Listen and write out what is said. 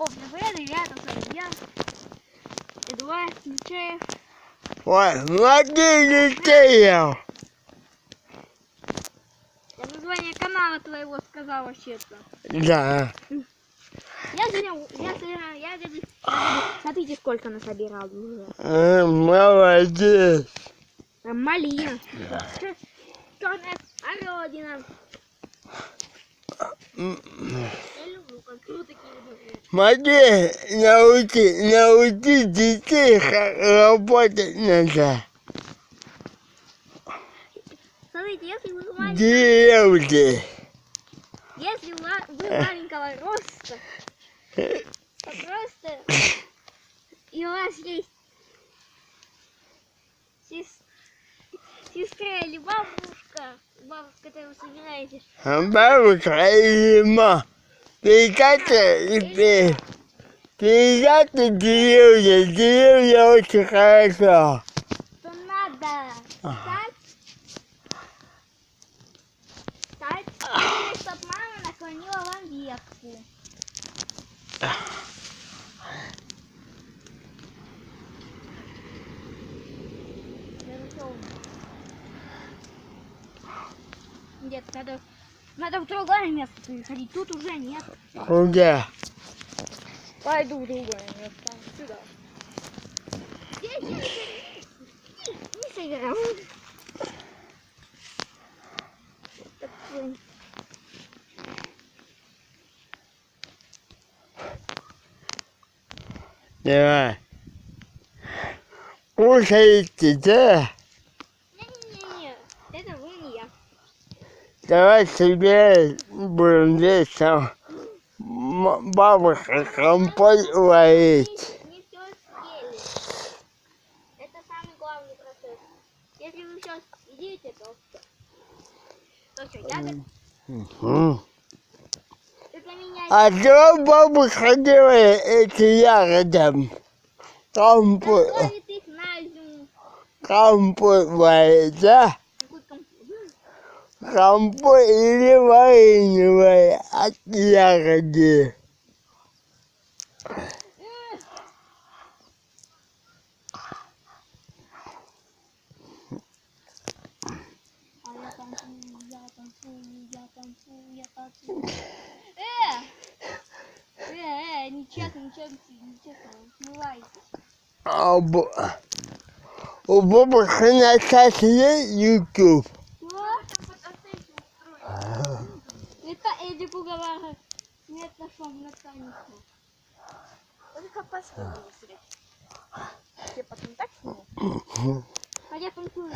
привет, ребята, с вами я, Эдуард Нечаев. Ой, Владимир Нечаев. Я название канала твоего сказал вообще-то. Да. Смотрите, сколько насобирал уже. Молодец. Там малина, черная смородина. Я люблю, как такие вот. Смотри, научи детей работать надо. Смотрите, если вы Деревни. если вы маленького роста, то просто и у вас есть сестра или бабушка, которую вы собираетесь. Бабушка или мама. Передайте деревня очень хорошо. То надо стать, чтобы мама наклонила вам ветку. Нет, надо в другое место переходить. Тут уже нет. Куда? Пойду в другое место. Сюда. Не соберем. Давай. Кушайте, да? Не-не-не, это вы не я. Давай себе будем здесь там бабушка компот варить. Не все съели. Это самый главный процесс. Если вы сейчас съедите, то что, ягод? Это меня... А что бабушка делает эти ягоды? Компот, Готовит их на зиму. компот варит, да? Какой компот? Компот или варенье варит от ягоды. Нечестно, смывайся. У бабушки на сайте есть YouTube. Это Эдику говорит. Нет, нашел, на Танюху. Только посмотри. Тебе потом так сниму? А я танцую.